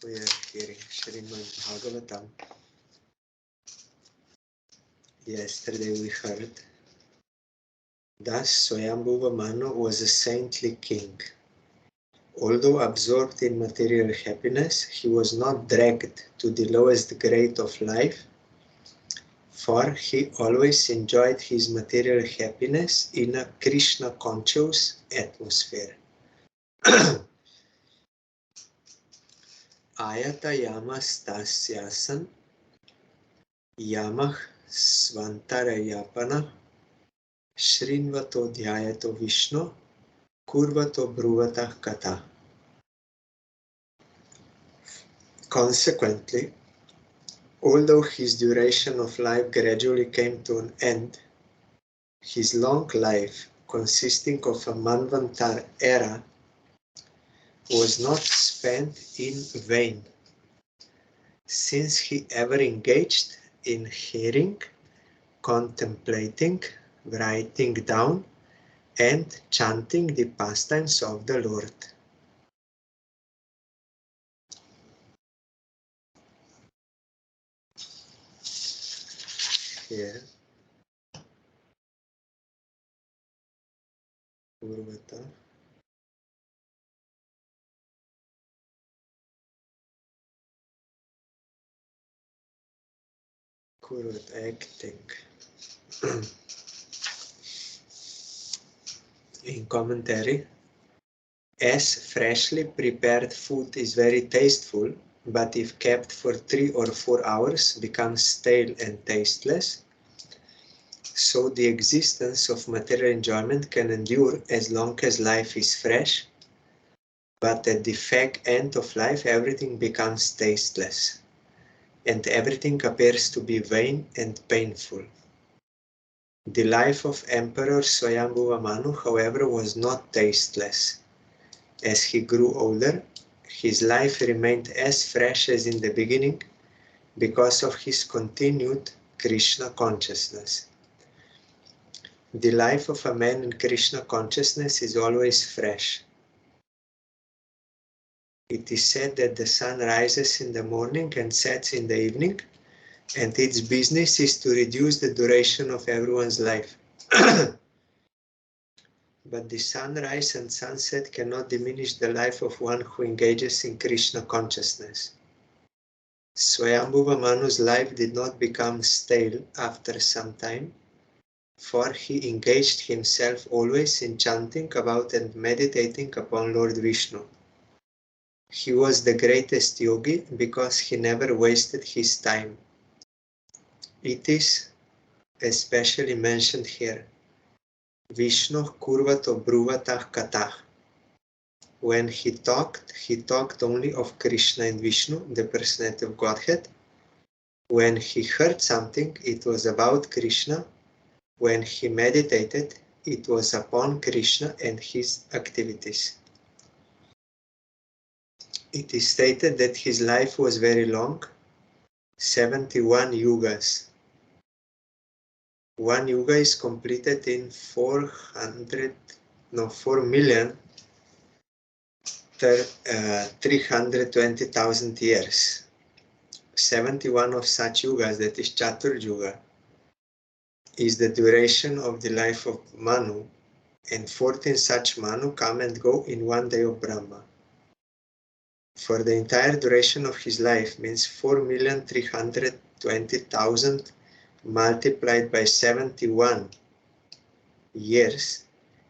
We are hearing SRIMAD BHAGAVATAM. Yesterday we heard, thus Swayambhuva Manu was a saintly king. Although absorbed in material happiness, he was not dragged to the lowest grade of life, for he always enjoyed his material happiness in a Krishna-conscious atmosphere. Ayata yamastasyasan yamah svantarayapana shrinvato dhyayato vishnu kurvato bruvata kata. Consequently, although his duration of life gradually came to an end, his long life, consisting of a Manvantar era, was not spent in vain, since he ever engaged in hearing, contemplating, writing down, and chanting the pastimes of the Lord. Here, Urvata. Kurvat acting. In commentary, as freshly prepared food is very tasteful, but if kept for 3 or 4 hours becomes stale and tasteless, so the existence of material enjoyment can endure as long as life is fresh, but at the fag end of life everything becomes tasteless, and everything appears to be vain and painful. The life of Emperor Swayambhuva Manu, however, was not tasteless. As he grew older, his life remained as fresh as in the beginning because of his continued Krishna consciousness. The life of a man in Krishna consciousness is always fresh. It is said that the sun rises in the morning and sets in the evening, and its business is to reduce the duration of everyone's life. But the sunrise and sunset cannot diminish the life of one who engages in Krishna consciousness. Swayambhuva Manu's life did not become stale after some time, for he engaged himself always in chanting about and meditating upon Lord Vishnu. He was the greatest yogi because he never wasted his time. It is especially mentioned here, Vishnu kurvato bruvatah katah. When he talked only of Krishna and Vishnu, the personality of Godhead. When he heard something, it was about Krishna. When he meditated, it was upon Krishna and his activities. It is stated that his life was very long, 71 yugas. One yuga is completed in 4,320,000 years. 71 of such yugas, that is Chatur Yuga, is the duration of the life of Manu, and 14 such Manu come and go in one day of Brahma. For the entire duration of his life means 4,320,000 multiplied by 71 years,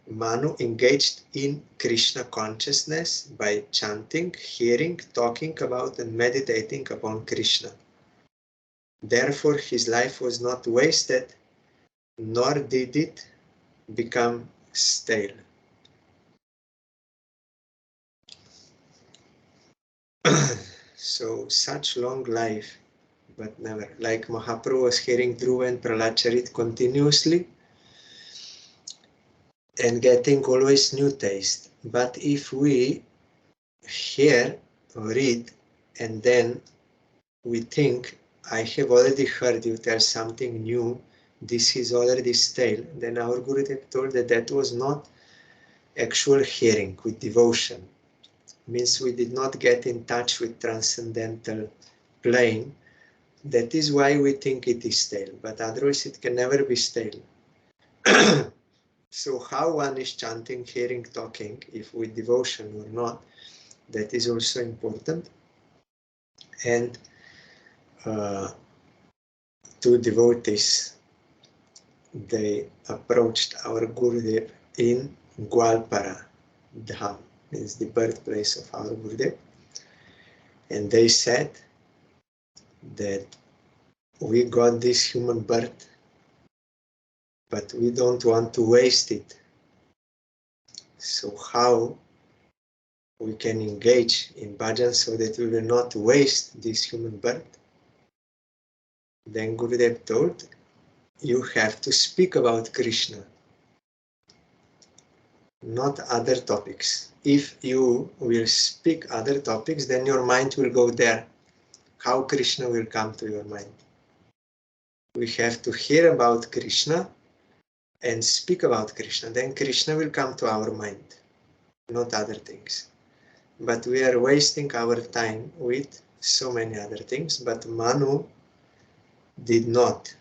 Manu engaged in Krishna consciousness by chanting, hearing, talking about and meditating upon Krishna. Therefore his life was not wasted, nor did it become stale. So such long life, but never. Like Mahaprabhu was hearing Dhruva and Prahlad Charit continuously and getting always new taste. But if we hear or read and then we think, I have already heard you tell something new, this is already stale, then our Gurudev told that that was not actual hearing with devotion. means we did not get in touch with transcendental plane. That is why we think it is stale, but otherwise it can never be stale. So how one is chanting, hearing, talking, if with devotion or not, that is also important. And two devotees, they approached our Gurudev in Gwalpara Dham, means the birthplace of our Gurudev, and they said that we got this human birth, but we don't want to waste it. So how we can engage in bhajan so that we will not waste this human birth? Then Gurudev told, you have to speak about Krishna, not other topics. If you will speak other topics, then your mind will go there. How Krishna will come to your mind? We have to hear about Krishna and speak about Krishna. Then Krishna will come to our mind, not other things. But we are wasting our time with so many other things. But Manu did not.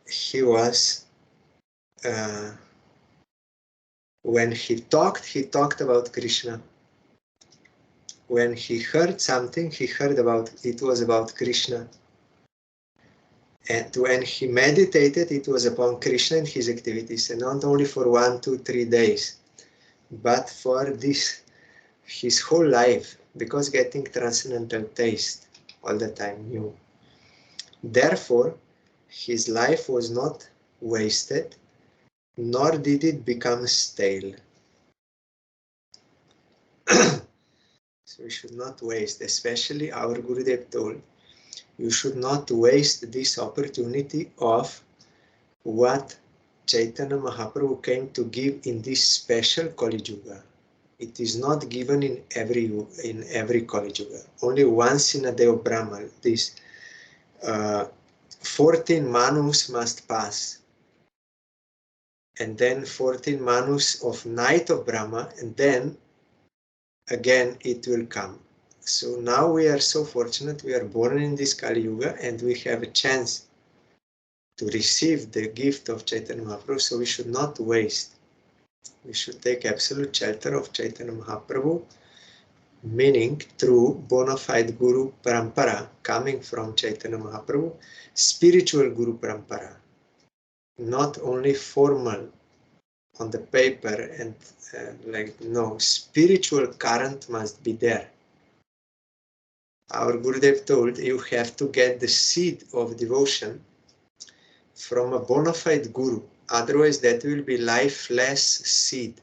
He was, when he talked about Krishna. When he heard something, he heard about, it was about Krishna. And when he meditated, it was upon Krishna and his activities, and not only for 1, 2, 3 days, but for this, his whole life, because getting transcendental taste all the time new. Therefore, his life was not wasted, nor did it become stale. So we should not waste, especially our Gurudev told, you should not waste this opportunity of what Chaitanya Mahaprabhu came to give in this special Kali Yuga. It is not given in every Kali Yuga. Only once in a day of Brahma, this 14 manus must pass. And then 14 manus of night of Brahma, and then again it will come. So now we are so fortunate, we are born in this Kali Yuga and we have a chance to receive the gift of Chaitanya Mahaprabhu, so we should not waste. We should take absolute shelter of Chaitanya Mahaprabhu, meaning through bona fide Guru Parampara, coming from Chaitanya Mahaprabhu, spiritual Guru Parampara, not only formal on the paper and no, spiritual current must be there. Our Gurudev told, you have to get the seed of devotion from a bona fide Guru, otherwise that will be lifeless seed,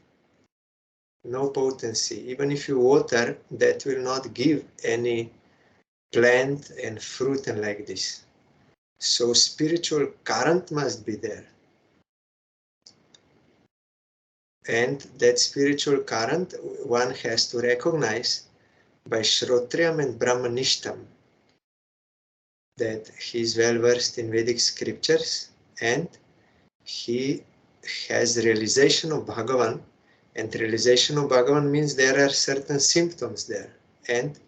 no potency. Even if you water, that will not give any plant and fruit and like this. So spiritual current must be there. And that spiritual current one has to recognize by Shrotriyam and Brahmanishtam, that he is well versed in Vedic scriptures and he has realization of Bhagavan, and realization of Bhagavan means there are certain symptoms there and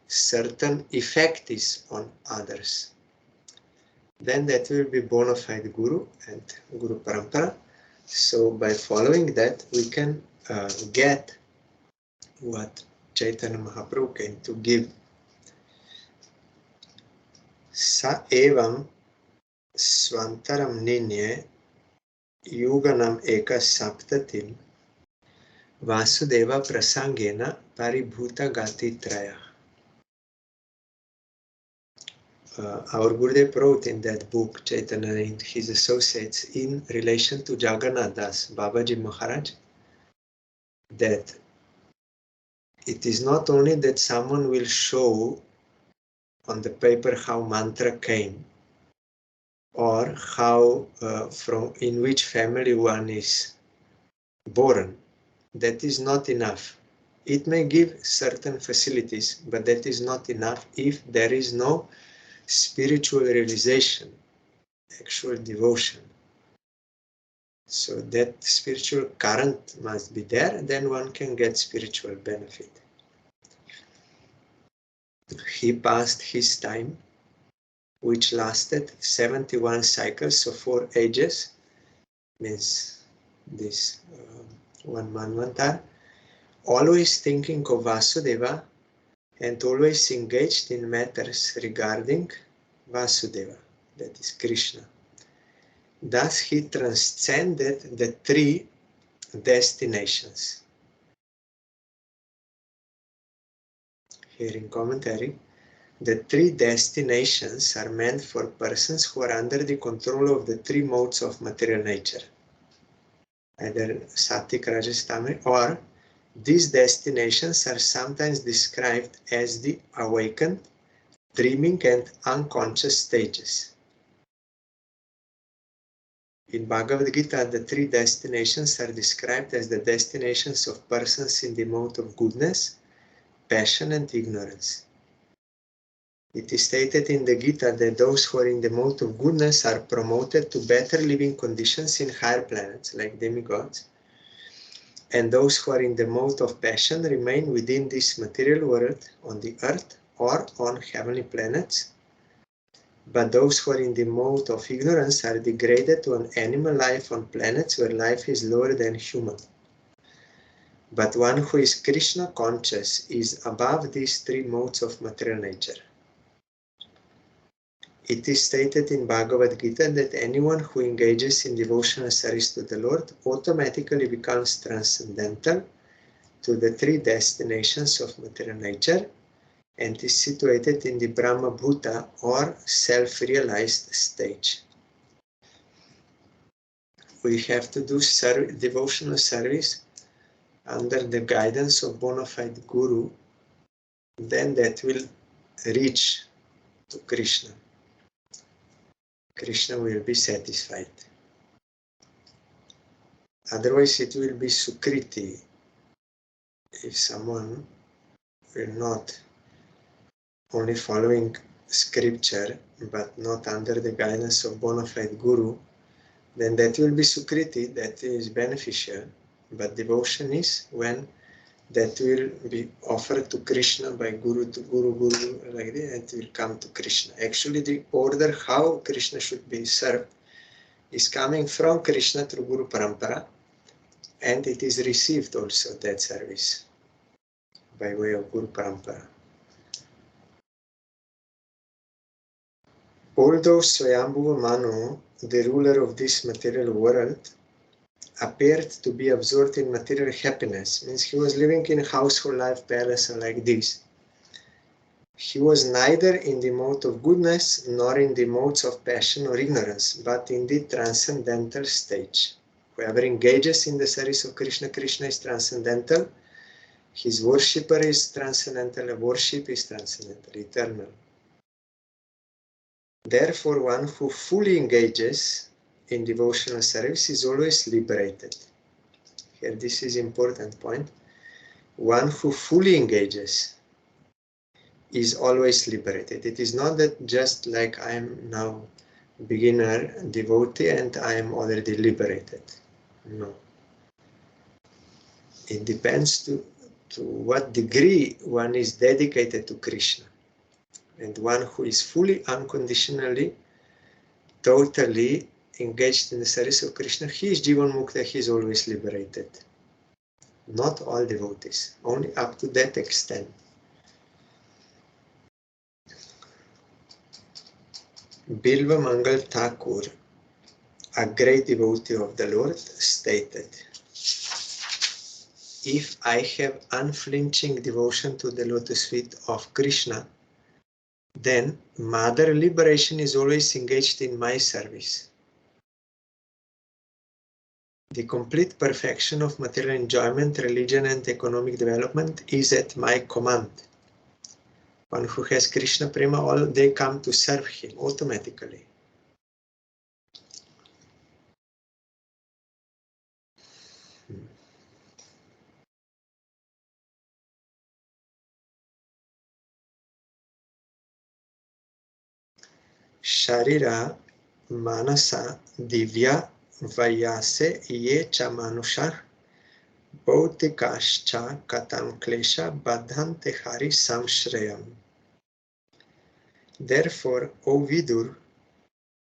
certain effect is on others. Then that will be bona fide Guru and Guru Parampara. So by following that, we can get what Chaitanya Mahaprabhu came to give. Sa evam svantaram ninye yuganam eka saptatil Vasudeva prasangena paribhuta gati traya. Our Gurudev wrote in that book, Chaitanya and his associates, in relation to Jagannath Das, Babaji Maharaj, that it is not only that someone will show on the paper how mantra came, or how from in which family one is born. That is not enough. It may give certain facilities, but that is not enough if there is no spiritual realization, actual devotion. So that spiritual current must be there, then one can get spiritual benefit. He passed his time, which lasted 71 cycles of 4 ages, means this one manvantar, always thinking of Vasudeva and always engaged in matters regarding Vasudeva, that is Krishna. Thus he transcended the 3 destinations. Here in commentary, the 3 destinations are meant for persons who are under the control of the 3 modes of material nature, either Sattvic, Rajas, Tamasic, or these destinations are sometimes described as the awakened, dreaming, and unconscious stages. In Bhagavad Gita, the 3 destinations are described as the destinations of persons in the mode of goodness, passion, and ignorance. It is stated in the Gita that those who are in the mode of goodness are promoted to better living conditions in higher planets, like demigods, and those who are in the mode of passion remain within this material world on the earth or on heavenly planets. But those who are in the mode of ignorance are degraded to an animal life on planets where life is lower than human. But one who is Krishna conscious is above these 3 modes of material nature. It is stated in Bhagavad Gita that anyone who engages in devotional service to the Lord automatically becomes transcendental to the 3 destinations of material nature and is situated in the Brahma Bhuta or self-realized stage. We have to do devotional service under the guidance of bona fide Guru, then that will reach to Krishna. Krishna will be satisfied. Otherwise it will be Sukriti. If someone will not only following scripture but not under the guidance of bona fide Guru, then that will be Sukriti, that is beneficial. But devotion is when that will be offered to Krishna by Guru to Guru, Guru, like that, and it will come to Krishna. Actually, the order how Krishna should be served is coming from Krishna through Guru Parampara, and it is received also, that service, by way of Guru Parampara. Although Swayambhuva Manu, the ruler of this material world, appeared to be absorbed in material happiness, means he was living in household life, palace, and like this. He was neither in the mode of goodness nor in the modes of passion or ignorance, but in the transcendental stage. Whoever engages in the service of Krishna, Krishna is transcendental. His worshipper is transcendental. Worship is transcendental, eternal. Therefore, one who fully engages in devotional service is always liberated. Here, this is important point. One who fully engages is always liberated. It is not that just like I am now beginner devotee and I am already liberated. No. It depends to what degree one is dedicated to Krishna. And one who is fully, unconditionally, totally engaged in the service of Krishna, he is Jivan Mukta, he is always liberated. Not all devotees, only up to that extent. Bilva Mangal Thakur, a great devotee of the Lord, stated, if I have unflinching devotion to the lotus feet of Krishna, then Mother Liberation is always engaged in my service. The complete perfection of material enjoyment, religion, and economic development is at my command. One who has Krishna Prema, all they come to serve him automatically. Sharira Manasa Divya Vayase ye cha manusha bautikascha katam klesha badhante hari samshrayam. Therefore, O Vidur,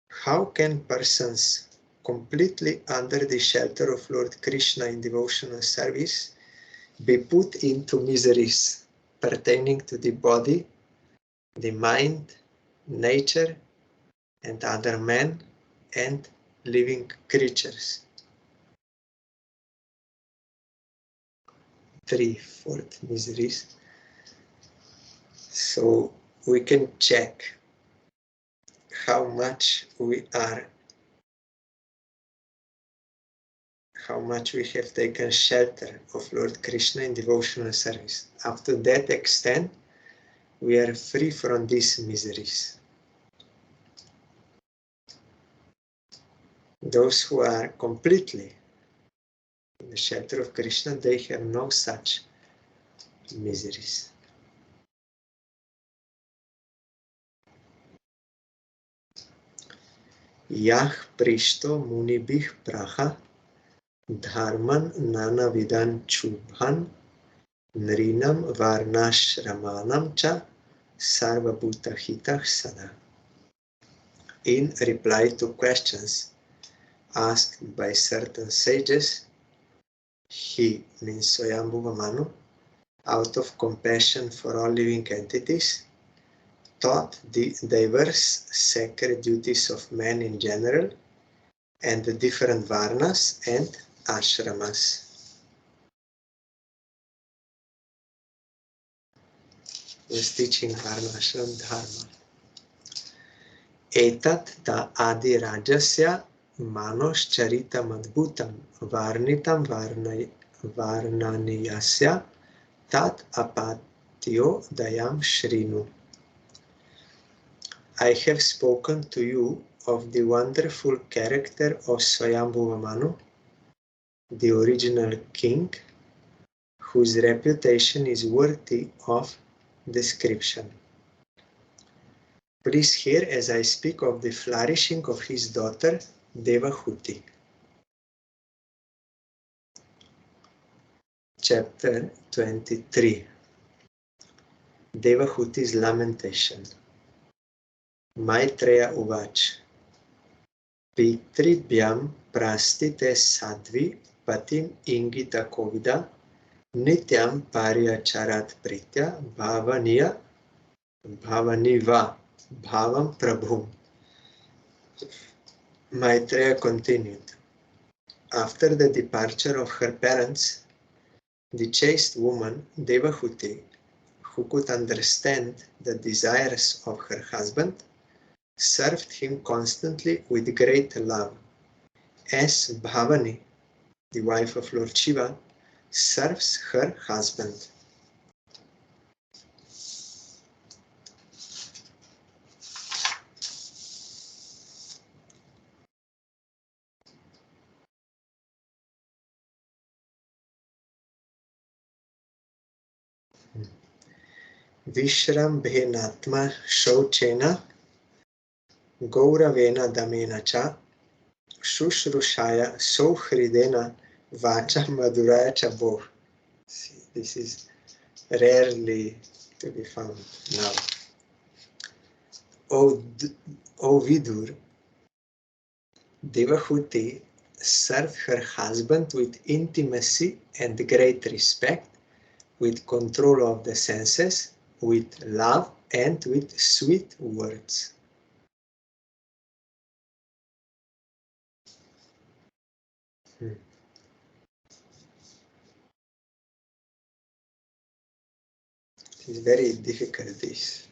how can persons completely under the shelter of Lord Krishna in devotional service be put into miseries pertaining to the body, the mind, nature, and other men and living creatures? 3/4 miseries. So we can check how much we have taken shelter of Lord Krishna in devotional service. Up to that extent, we are free from these miseries. Those who are completely in the shelter of Krishna, they have no such miseries. Yah prishto munibih praha dharman nanavidan chubhan nrinam varnashramanam cha sarvabhutahitah sada. In reply to questions asked by certain sages, he, means Swayambhuva Manu, out of compassion for all living entities, taught the diverse sacred duties of men in general and the different varnas and ashramas. He was teaching varna ashram dharma. Etat da adi rajasya manos charitam adbhutam varnitam varnaniyasya tat apatyo dayam shrinu. I have spoken to you of the wonderful character of Swayambhuva Manu, the original king, whose reputation is worthy of description. Please hear as I speak of the flourishing of his daughter Devahuti. Chapter 23. Devahuti's lamentation. Maitreya Uvach. Pitribhyam prastite sadvi patim ingita kovida nityam paryacharat pritya bhavaniya bhavaniva bhavam prabhum. Maitreya continued. After the departure of her parents, the chaste woman Devahuti, who could understand the desires of her husband, served him constantly with great love, as Bhavani, the wife of Lord Shiva, serves her husband. Vishrambhenatma Shauchena Gauravena Damena Cha Shushrushaya Sauhridena Vacha Madhuraya Cha Boh. See, this is rarely to be found now. O Vidur, Devahuti served her husband with intimacy and great respect, with control of the senses, with love, and with sweet words. It is very difficult, this.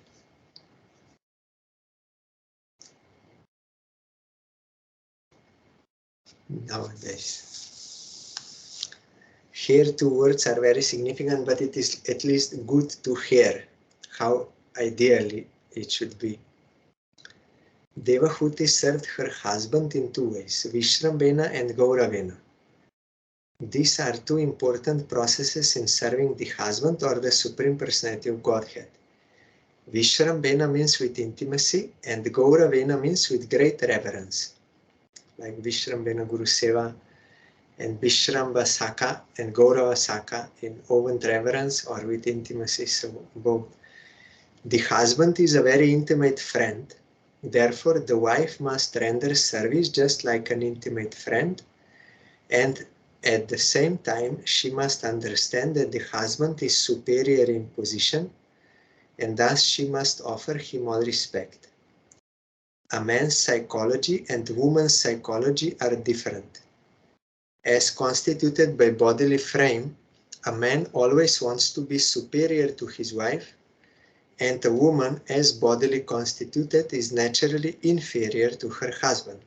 Nowadays. Here two words are very significant, but it is at least good to hear how ideally it should be. Devahuti served her husband in two ways, Vishrambena and Gauravena. These are two important processes in serving the husband or the Supreme Personality of Godhead. Vishrambena means with intimacy and Gauravena means with great reverence. like Vishrambena Guru Seva and Vishramba Saka and Gaurava Saka in open reverence or with intimacy. So both. The husband is a very intimate friend. Therefore, the wife must render service just like an intimate friend. And at the same time, she must understand that the husband is superior in position, and thus she must offer him all respect. A man's psychology and woman's psychology are different. As constituted by bodily frame, a man always wants to be superior to his wife, and a woman, as bodily constituted, is naturally inferior to her husband.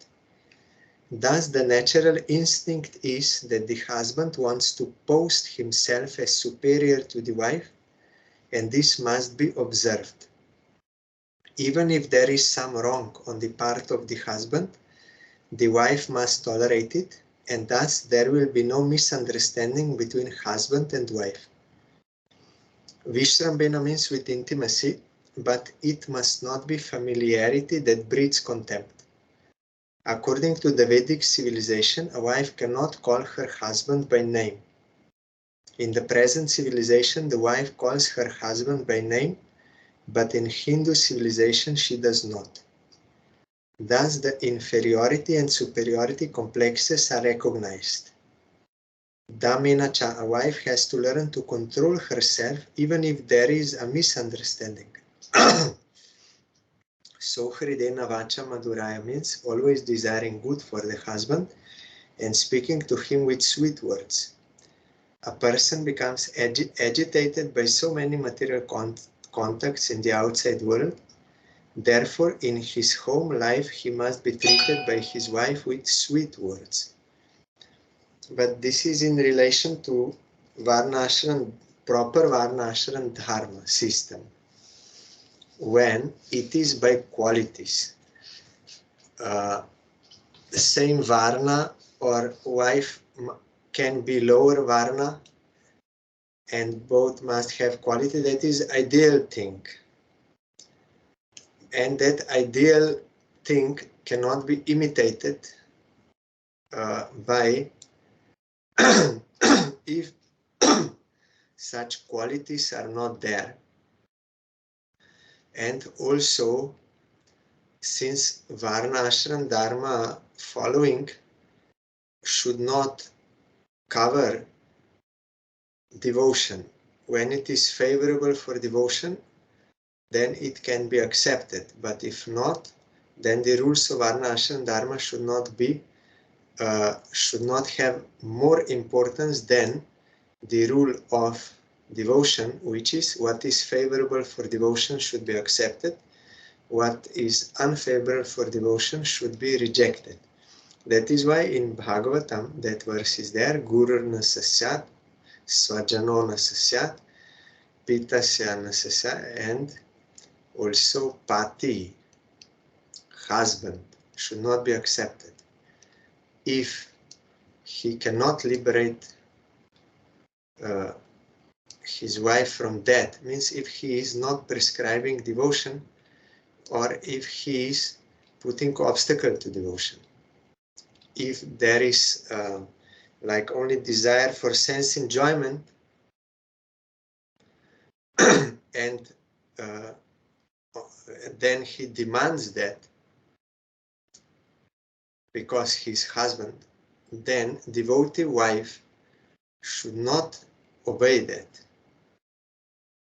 Thus, the natural instinct is that the husband wants to post himself as superior to the wife, and this must be observed. Even if there is some wrong on the part of the husband, the wife must tolerate it, and thus there will be no misunderstanding between husband and wife. Vishrambena means with intimacy, but it must not be familiarity that breeds contempt. According to the Vedic civilization, a wife cannot call her husband by name. In the present civilization, the wife calls her husband by name, but in Hindu civilization she does not. Thus, the inferiority and superiority complexes are recognized. Daminacha, a wife has to learn to control herself even if there is a misunderstanding. So Hridena Vacha Madhuraya means always desiring good for the husband and speaking to him with sweet words. A person becomes agitated by so many material contacts in the outside world. Therefore, in his home life, he must be treated by his wife with sweet words. But this is in relation to Varnashram, proper Varnashram Dharma system. When it is by qualities, the same Varna or wife can be lower Varna and both must have quality, that is ideal thing. And that ideal thing cannot be imitated by if such qualities are not there. And also, since Varna Ashram Dharma following should not cover devotion. When it is favorable for devotion, then it can be accepted. But if not, then the rules of Varna Ashram Dharma should not have more importance than the rule of devotion, which is what is favorable for devotion should be accepted, what is unfavorable for devotion should be rejected. That is why in Bhagavatam that verse is there, Gurur na sasyat, Svajano na sasyat, Pitasya na sasyat, and also Pati, husband, should not be accepted. If he cannot liberate his wife from that, means if he is not prescribing devotion or if he is putting obstacle to devotion. If there is like only desire for sense enjoyment and then he demands that because he's husband, then devotee wife should not obey that.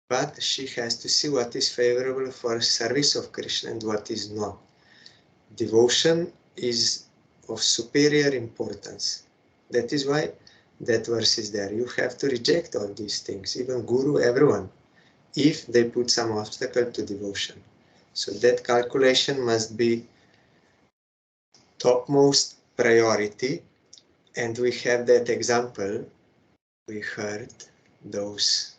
But she has to see what is favorable for service of Krishna and what is not. Devotion is of superior importance. That is why that verse is there. You have to reject all these things, even Guru, everyone, if they put some obstacle to devotion. So that calculation must be topmost priority. And we have that example. We heard those.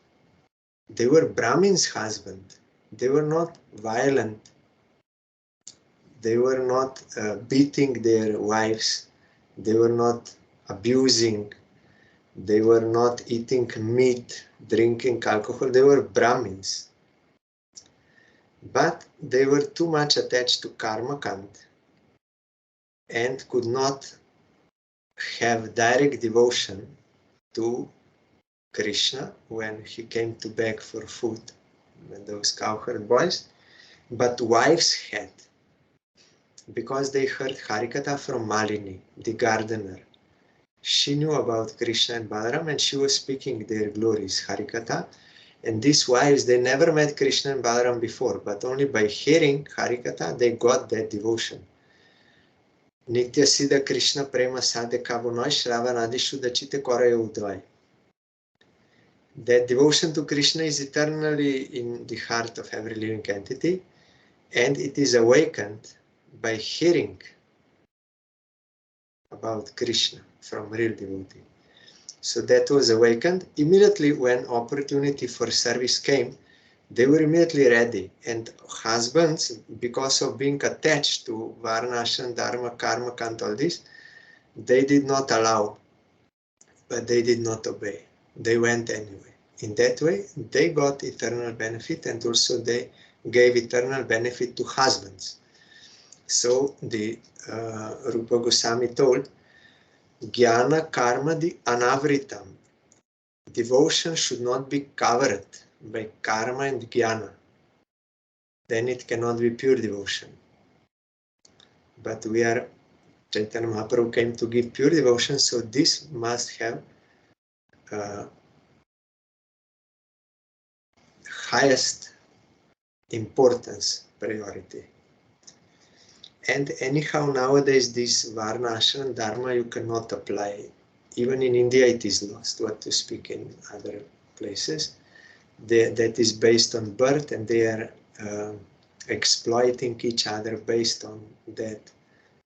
They were Brahmin's husband. They were not violent. They were not beating their wives. They were not abusing. They were not eating meat, drinking alcohol. They were Brahmins. But they were too much attached to karma kant. and could not have direct devotion to Krishna when he came to beg for food, when those cowherd boys, but wives had, because they heard Harikatha from Malini, the gardener. She knew about Krishna and Balaram, and she was speaking their glories, Harikatha. And these wives, they never met Krishna and Balaram before, but only by hearing Harikatha, they got that devotion. Nitya Siddha Krishna Prema Sadhe Kabunoi Shravanadi Shuddhachite Korayo Udvai. That devotion to Krishna is eternally in the heart of every living entity, and it is awakened by hearing about Krishna from real devotee. So that was awakened. Immediately when opportunity for service came, they were immediately ready. And husbands, because of being attached to Varna, Ashram, Dharma, Karma, Canto, all this, they did not allow, but they did not obey. They went anyway. In that way, they got eternal benefit, and also they gave eternal benefit to husbands. So the Rupa Goswami told, Jnana karma di anavritam. Devotion should not be covered by karma and jnana. Then it cannot be pure devotion. But Chaitanya Mahaprabhu came to give pure devotion, so this must have highest importance, priority. And anyhow, nowadays this Varna, Ashram, Dharma you cannot apply. Even in India it is lost, what to speak in other places. That is based on birth, and they are exploiting each other based on that.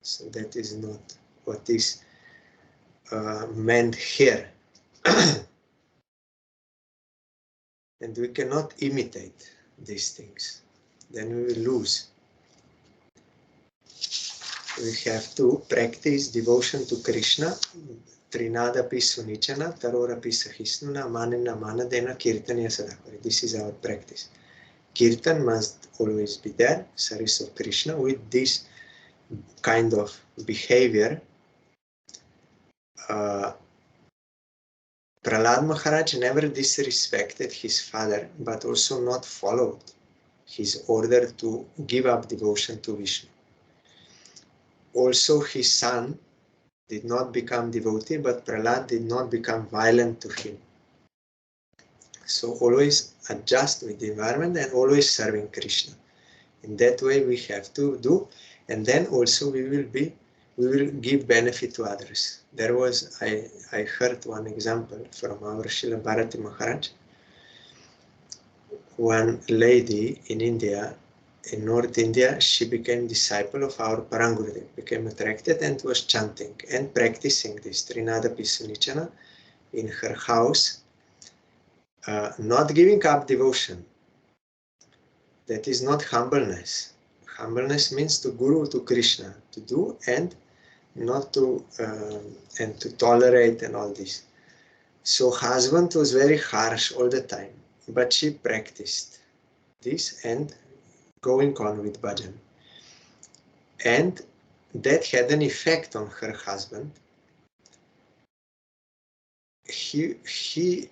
So that is not what is meant here. And we cannot imitate these things. Then we will lose. We have to practice devotion to Krishna. Trinada pi sunichana, tarora pi sahisnuna, manena manadena, kirtanya sadakari. This is our practice. Kirtan must always be there, service of Krishna, with this kind of behavior. Prahlad Maharaj never disrespected his father, but also not followed his order to give up devotion to Vishnu. Also, his son did not become devotee, but Prahlad did not become violent to him. So always adjust with the environment and always serving Krishna. In that way we have to do, and then also we will give benefit to others. There was, I heard one example from our Srila Bharati Maharaj. One lady in India, in North India, she became disciple of our Parangurudev, became attracted and was chanting and practicing this Trinada Pisunichana in her house, not giving up devotion. That is not humbleness. Humbleness means to Guru, to Krishna, to do and not to and to tolerate and all this. So husband was very harsh all the time, but she practiced this and going on with bhajan. And that had an effect on her husband. He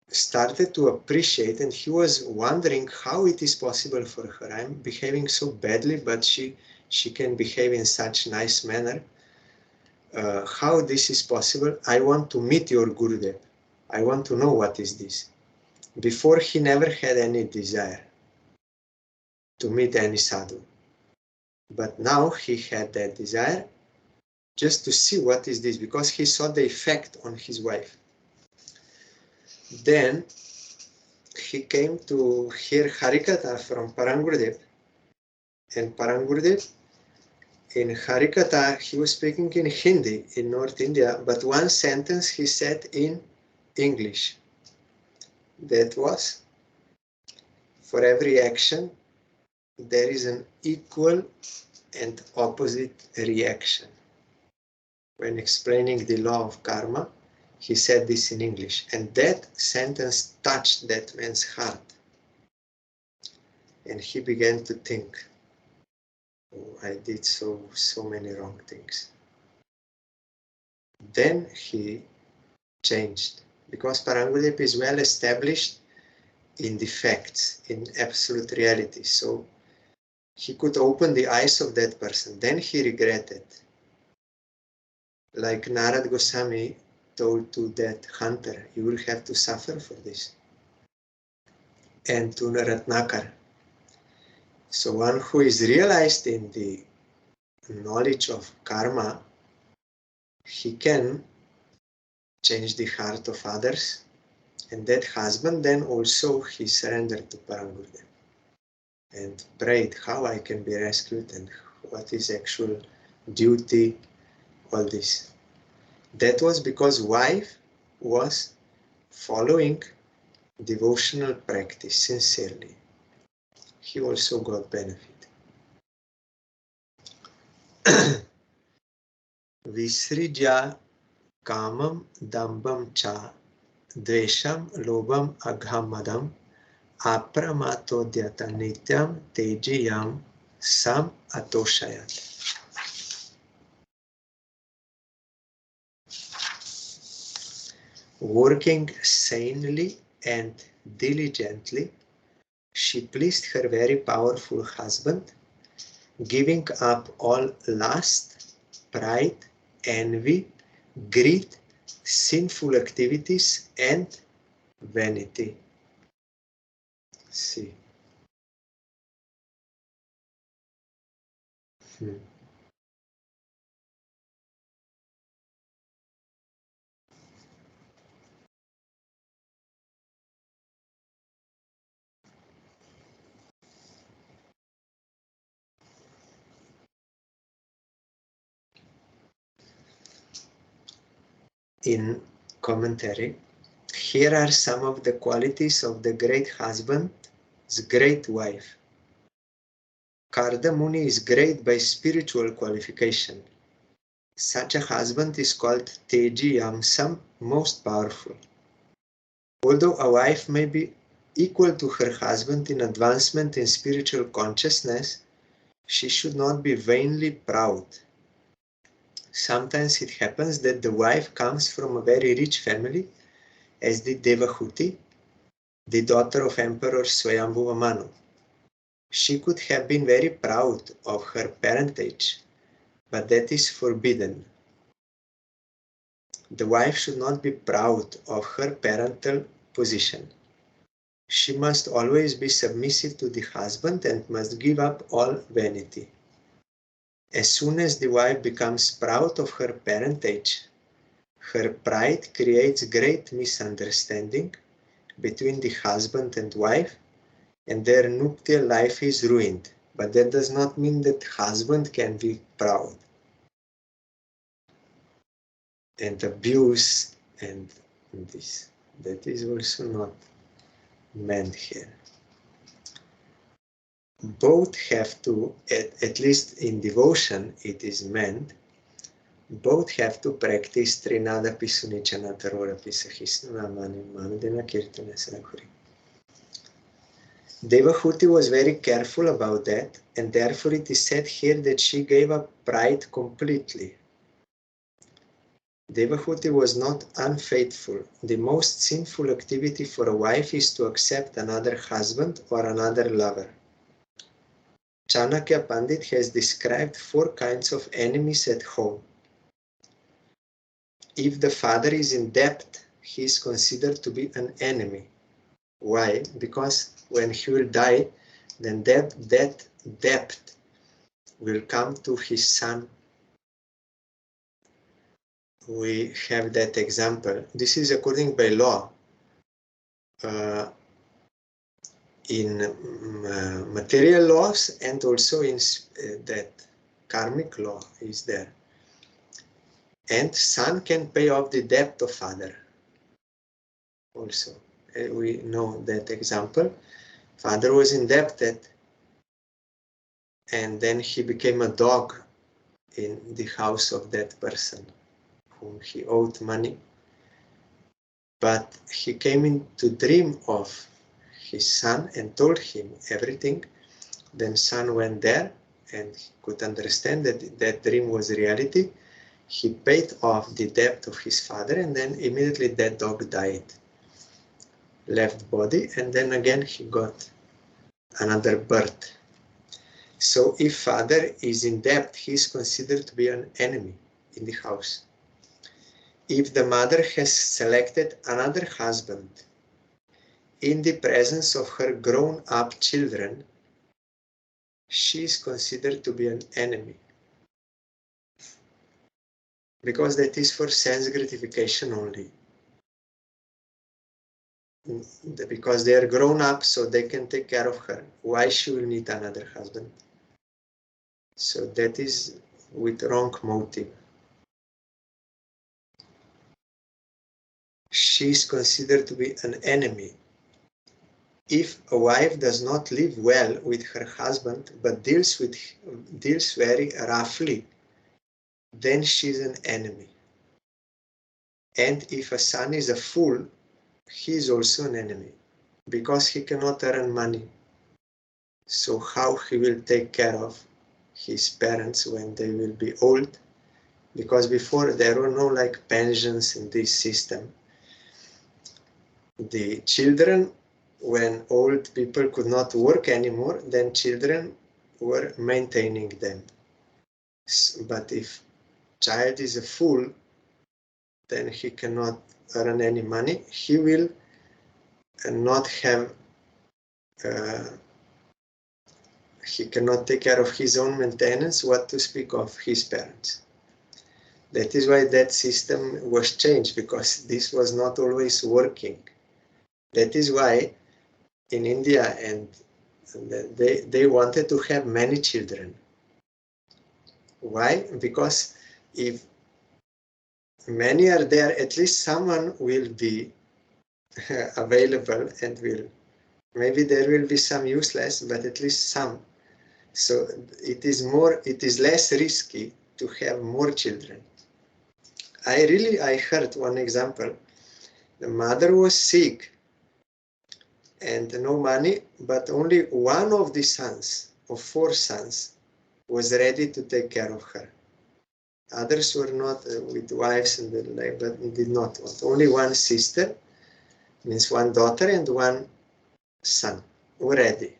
started to appreciate, and he was wondering how it is possible for her. I'm behaving so badly, but she can behave in such nice manner. How this is possible? I want to meet your Gurudev. I want to know what is this. Before, he never had any desire to meet any sadhu. But now he had that desire just to see what is this, because he saw the effect on his wife. Then he came to hear Harikatha from Parangurudev. And Parangurudev, in Harikatha, he was speaking in Hindi in North India, but one sentence he said in English. That was, for every action, there is an equal and opposite reaction. When explaining the law of karma, he said this in English, and that sentence touched that man's heart. And he began to think, Oh, I did so many wrong things. Then he changed, because Parangudev is well established in the facts, in absolute reality. So he could open the eyes of that person. Then he regretted. Like Narad Goswami told to that hunter, you will have to suffer for this. And to Ratnakar. So one who is realized in the knowledge of karma, he can change the heart of others. And that husband then also he surrendered to Parangudev and prayed how I can be rescued and what is actual duty, all this. That was because wife was following devotional practice sincerely. He also got benefit. Visrija kamam dambam cha dvesham lobam aghamadam apramatodhyata nityam tejiyam sam atoshayat. Working sanely and diligently, she pleased her very powerful husband, giving up all lust, pride, envy, greed, sinful activities, and vanity. See. In commentary, here are some of the qualities of the great husband's great wife. Karda Muni is great by spiritual qualification. Such a husband is called Teji Yamsam, most powerful. Although a wife may be equal to her husband in advancement in spiritual consciousness, she should not be vainly proud. Sometimes it happens that the wife comes from a very rich family, as did Devahuti, the daughter of Emperor Swayambhuva Manu. She could have been very proud of her parentage, but that is forbidden. The wife should not be proud of her parental position. She must always be submissive to the husband and must give up all vanity. As soon as the wife becomes proud of her parentage, her pride creates great misunderstanding between the husband and wife, and their nuptial life is ruined. But that does not mean that husband can be proud and abuse and this. That is also not meant here. Both have to, at least in devotion it is meant, both have to practice Trinada Pisunichana Tarora Pisahisna Mani Manudina Kirtana Sarakuri. Devahuti was very careful about that, and therefore it is said here that she gave up pride completely. Devahuti was not unfaithful. The most sinful activity for a wife is to accept another husband or another lover. Chanakya Pandit has described 4 kinds of enemies at home. If the father is in debt, he is considered to be an enemy. Why? Because when he will die, then that debt will come to his son. We have that example. This is according by law. In material laws and also in that karmic law is there. And son can pay off the debt of father. Also, we know that example. Father was indebted, and then he became a dog in the house of that person whom he owed money. But he came into dream of his son and told him everything. Then son went there and he could understand that that dream was reality, he paid off the debt of his father, and then immediately that dog died, left body, and then again he got another birth. So if father is in debt, he is considered to be an enemy in the house. If the mother has selected another husband in the presence of her grown-up children, she is considered to be an enemy, because that is for sense gratification only. Because they are grown up, so they can take care of her. Why she will need another husband? So that is with wrong motive. She is considered to be an enemy. If a wife does not live well with her husband, but deals very roughly, then she is an enemy. And if a son is a fool, he is also an enemy, because he cannot earn money. So how he will take care of his parents when they will be old? Because before there were no like pensions in this system. The children, when old people could not work anymore, then children were maintaining them. But if child is a fool, then he cannot earn any money. He will not have, he cannot take care of his own maintenance, what to speak of his parents. That is why that system was changed, because this was not always working. That is why in India and they wanted to have many children. Why? Because if many are there, at least someone will be available and will, maybe there will be some useless, but at least some. So it is less risky to have more children. I heard one example. The mother was sick and no money, but only one of the sons, of 4 sons, was ready to take care of her. Others were not with wives and but did not want. Only one sister, means one daughter and one son, were ready.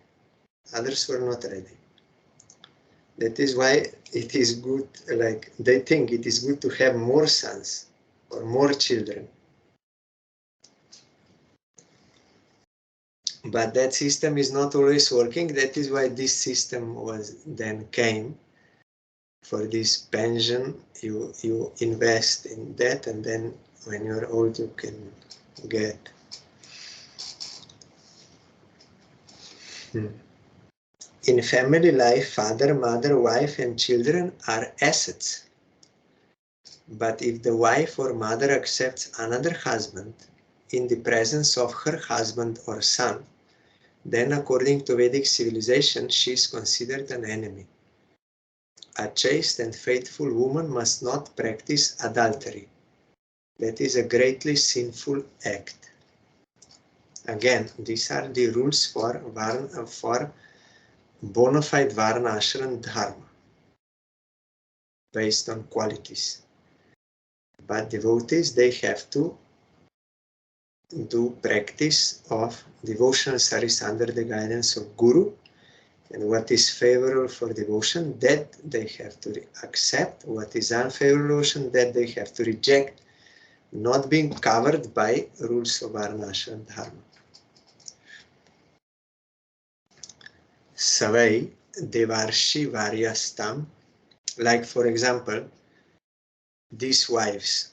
Others were not ready. That is why it is good, like they think it is good to have more sons or more children. But that system is not always working. That is why this system was then came. For this pension, you invest in that, and then when you're old, you can get. In family life, father, mother, wife, and children are assets. But if the wife or mother accepts another husband in the presence of her husband or son, then according to Vedic civilization, she is considered an enemy. A chaste and faithful woman must not practice adultery. That is a greatly sinful act. Again, these are the rules for bona fide Varna Ashram Dharma, based on qualities. But devotees, they have to do practice of devotional service under the guidance of Guru, and what is favorable for devotion, that they have to accept. What is unfavorable devotion, that they have to reject, not being covered by rules of Varna Ashram Dharma. Savai Devarshi Varyastam, like for example, these wives.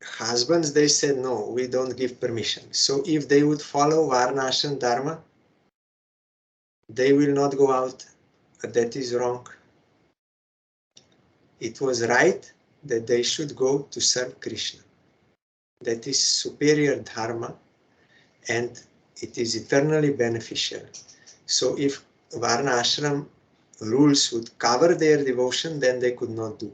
Husbands, they said, no, we don't give permission. So if they would follow Varna Ashram Dharma, they will not go out. That is wrong. It was right that they should go to serve Krishna. That is superior dharma, and it is eternally beneficial. So if Varna Ashram rules would cover their devotion, then they could not do.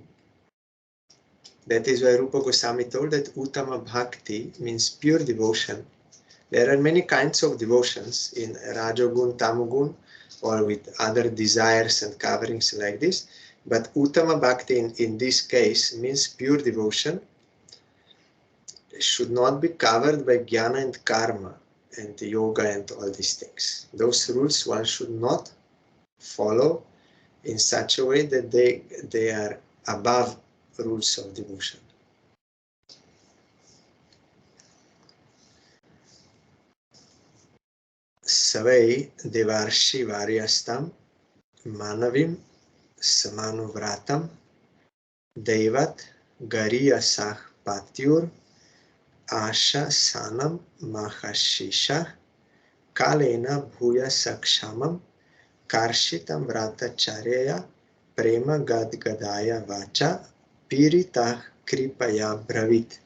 That is why Rupa Goswami told that Uttama Bhakti means pure devotion. There are many kinds of devotions in Rajogun, Tamogun. or with other desires and coverings like this. But Uttama Bhakti in this case means pure devotion, should not be covered by jnana and karma and yoga and all these things. Those rules one should not follow in such a way that they are above rules of devotion. Savai devarshi varyastam manavim samanuvratam devat gariyasah patyur asha sanam mahashisha kalena bhuya sakshamam karshitam vratacharya prema gadgadaya vacha pirita kripaya bravit.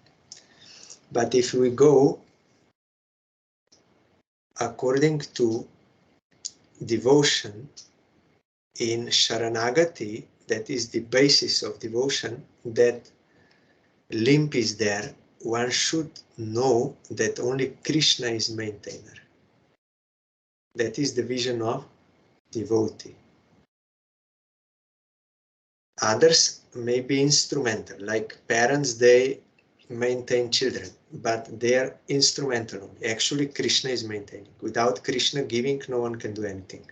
But if we go according to devotion in Sharanagati, that is the basis of devotion, that limp is there, one should know that only Krishna is maintainer. That is the vision of devotee. Others may be instrumental, like parents, they maintain children, but they are instrumental. Actually, Krishna is maintaining. Without Krishna giving, no one can do anything.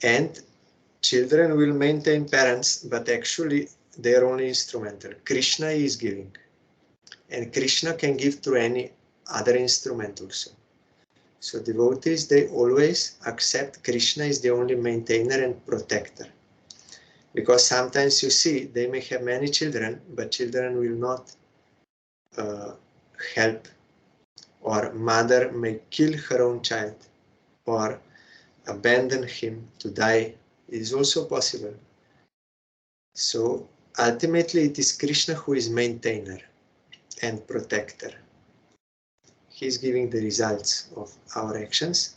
And children will maintain parents, but actually they are only instrumental. Krishna is giving. And Krishna can give through any other instrument also. So devotees, they always accept Krishna is the only maintainer and protector. Because sometimes you see, they may have many children, but children will not help, or mother may kill her own child or abandon him to die. It is also possible. So ultimately it is Krishna who is maintainer and protector. He is giving the results of our actions.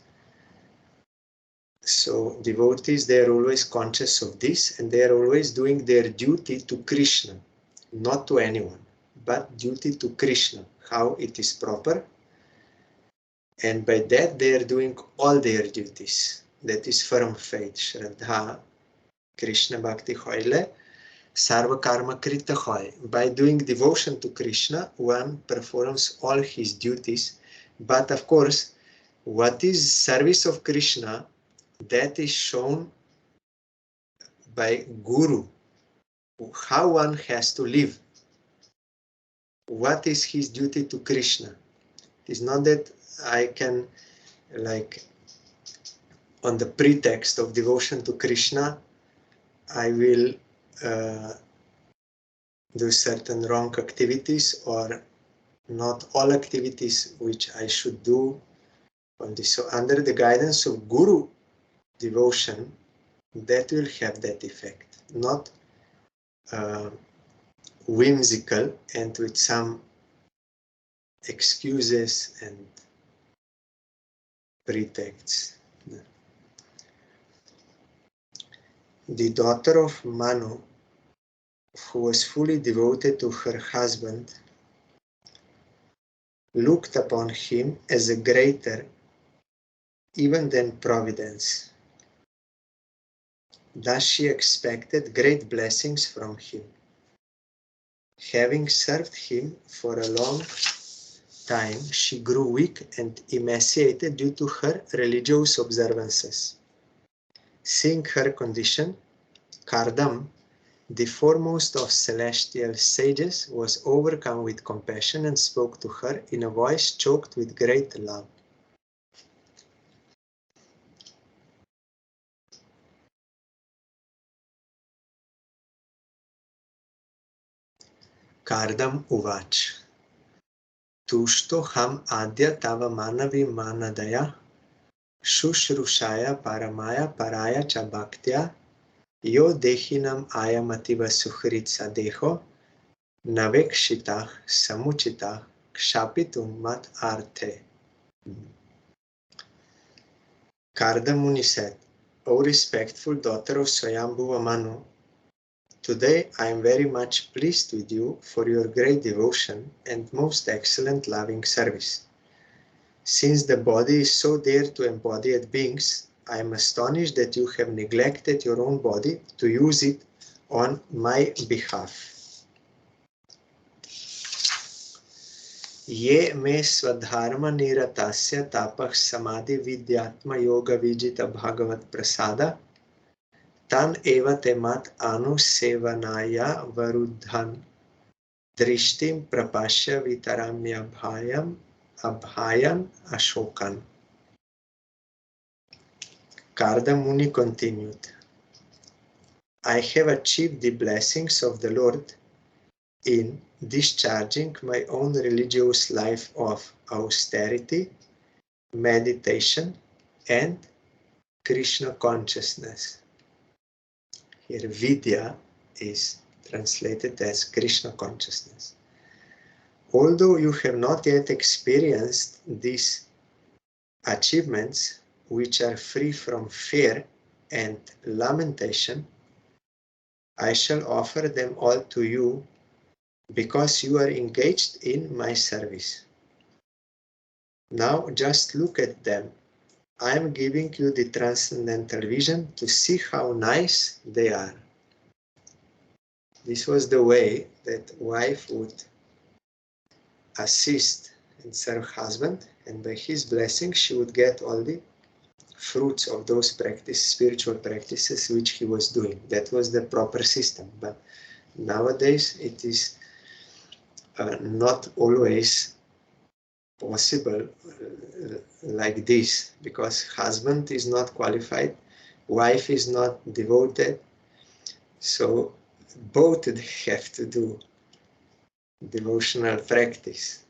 So devotees, they are always conscious of this, and they are always doing their duty to Krishna, not to anyone, but duty to Krishna, how it is proper. And by that they are doing all their duties. That is firm faith, Shraddha, Krishna Bhakti hoile, Sarva Karma Krita hoy. By doing devotion to Krishna, one performs all his duties. But of course, what is service of Krishna, that is shown by Guru, how one has to live. What is his duty to Krishna? It is not that I can, like, on the pretext of devotion to Krishna, I will do certain wrong activities, or not all activities which I should do on this. So under the guidance of Guru devotion, that will have that effect, not whimsical and with some excuses and pretexts. The daughter of Manu, who was fully devoted to her husband, looked upon him as a greater even than Providence. Thus she expected great blessings from him. Having served him for a long time, she grew weak and emaciated due to her religious observances. Seeing her condition, Kardam, the foremost of celestial sages, was overcome with compassion and spoke to her in a voice choked with great love. Kardam Uvach. Tushto ham adya tava manavi manadaya shushrushaya paramaya paraya cha bhaktya yo dehinam ayamativa suhrit sadeho navekshitah samuchitah kshapitum mat arte. Karda Muni said, O respectful daughter of Swayambhuva Manu, today I am very much pleased with you for your great devotion and most excellent loving service. Since the body is so dear to embodied beings, I am astonished that you have neglected your own body to use it on my behalf. Ye me swadharma niratasya tapah samadhi vidyatma yoga vijita bhagavat prasada tan eva temat anusevanaya varuddhan drishtim prapashya vitaramya abhayan ashokan. Karda Muni continued, I have achieved the blessings of the Lord in discharging my own religious life of austerity, meditation, and Krishna consciousness. Here Vidya is translated as Krishna consciousness. Although you have not yet experienced these achievements, which are free from fear and lamentation, I shall offer them all to you because you are engaged in my service. Now just look at them. I am giving you the transcendental vision to see how nice they are. This was the way that wife would assist and serve husband, and by his blessing she would get all the fruits of those spiritual practices which he was doing. That was the proper system. But nowadays it is not always possible like this, because husband is not qualified, wife is not devoted, so both have to do devotional practice.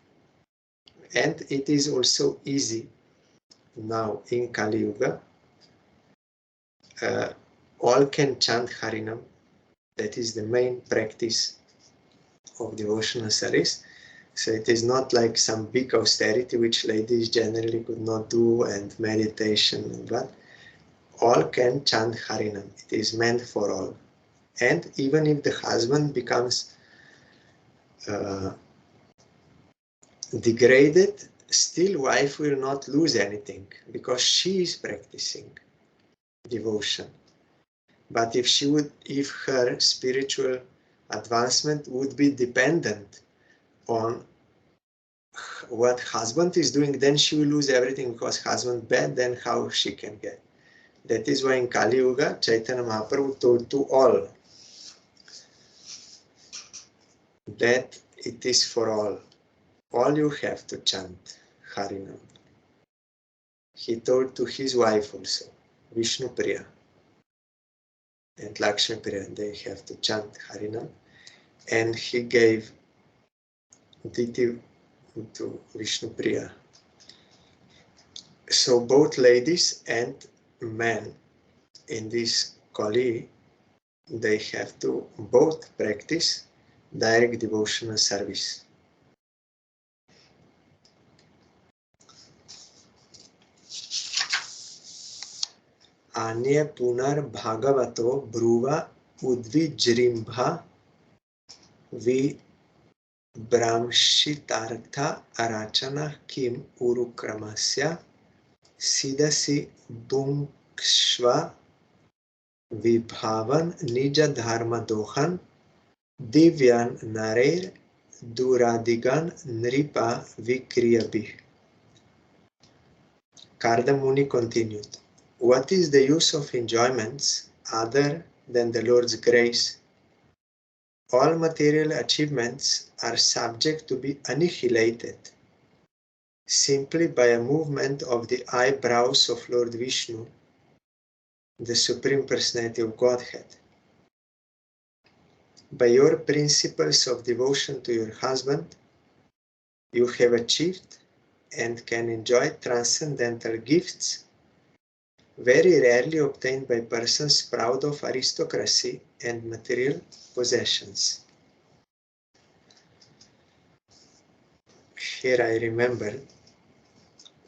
And it is also easy now in Kali Yuga. All can chant Harinam. That is the main practice of devotional service. So it is not like some big austerity which ladies generally could not do, and meditation, but all can chant Harinam. It is meant for all. And even if the husband becomes degraded, still wife will not lose anything because she is practicing devotion. But if her spiritual advancement would be dependent on what husband is doing, then she will lose everything, because husband bad, then how she can get. That is why in Kali Yuga, Chaitanya Mahaprabhu told to all that it is for all. All you have to chant Harinam. He told to his wife also, Vishnu Priya and Lakshmi Priya, they have to chant Harinam. And he gave Diti to Vishnu Priya. So both ladies and men in this Kali, they have to both practice direct devotional service. Anya punar bhagavato bruva udvijrimbha vi Brahmshitartha arachana kim urukramasya sidasi bhunkshva vibhavan nija dharma dohan divyan narer duradigan nripa vikriyabhi. Karda Muni continued, what is the use of enjoyments other than the Lord's grace? All material achievements are subject to be annihilated simply by a movement of the eyebrows of Lord Vishnu, the Supreme Personality of Godhead. By your principles of devotion to your husband, you have achieved and can enjoy transcendental gifts very rarely obtained by persons proud of aristocracy and material possessions. Here I remember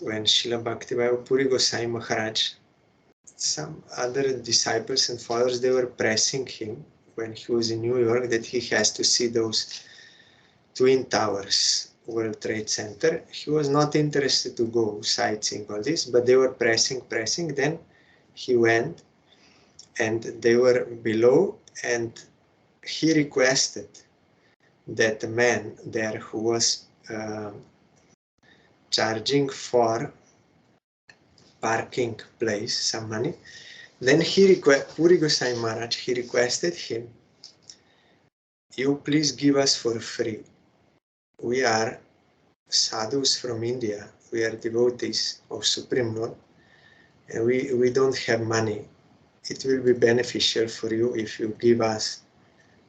when Srila Bhaktivinoda Puri Gosai Maharaj, some other disciples and followers, they were pressing him when he was in New York that he has to see those Twin Towers, World Trade Center. He was not interested to go sightseeing all this, but they were pressing. Then he went and they were below, and he requested that the man there who was charging for parking place some money, then Puri Gosai Maharaj, he requested him, you please give us for free. We are sadhus from India, we are devotees of Supreme Lord, and we don't have money. It will be beneficial for you if you give us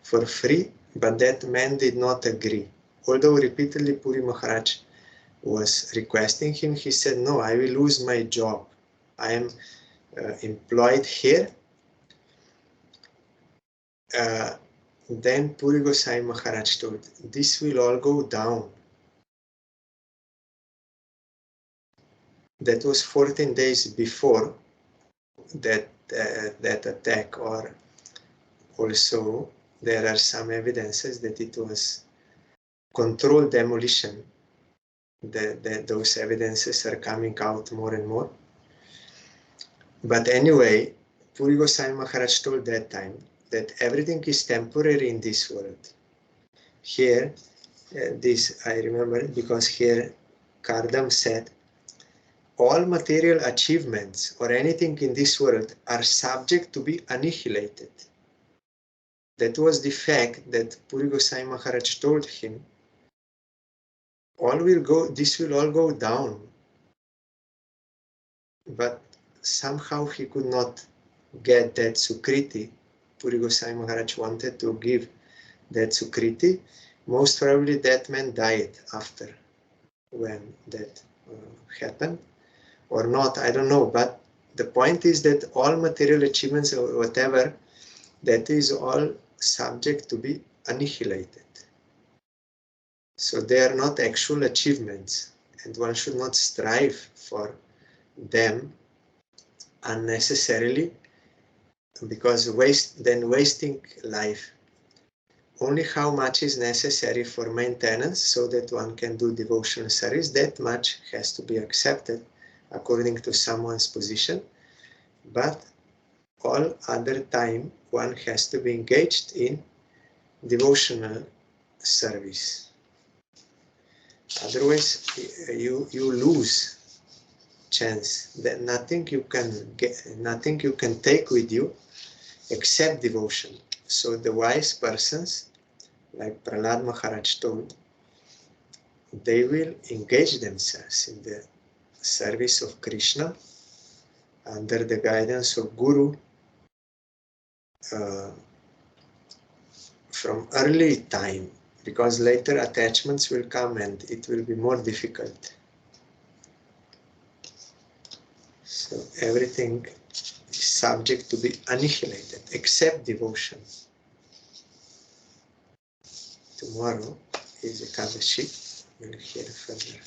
for free. But that man did not agree. Although repeatedly Puri Maharaj was requesting him, he said, no, I will lose my job. I am employed here. Then Puri Gosai Maharaj told, this will all go down. That was 14 days before that attack, or also there are some evidences that it was controlled demolition. Those evidences are coming out more and more. But anyway, Puri Gosai Maharaj told that time that everything is temporary in this world. Here, this I remember because here Kardam said, all material achievements or anything in this world are subject to be annihilated. That was the fact that Puri Gosai Maharaj told him, this will all go down. But somehow he could not get that Sukriti. Puri Gosai Maharaj wanted to give that Sukriti. Most probably that man died after when that happened. Or not, I don't know, but the point is that all material achievements or whatever, that is all subject to be annihilated. So they are not actual achievements, and one should not strive for them unnecessarily, because wasting life. Only how much is necessary for maintenance so that one can do devotional service, that much has to be accepted according to someone's position, but all other time one has to be engaged in devotional service. Otherwise, you lose chance that nothing you can take with you except devotion. So the wise persons, like Prahlad Maharaj told, they will engage themselves in the service of Krishna under the guidance of Guru from early time, because later attachments will come and it will be more difficult. So everything is subject to be annihilated except devotion. Tomorrow is Ekadashi. We'll hear further.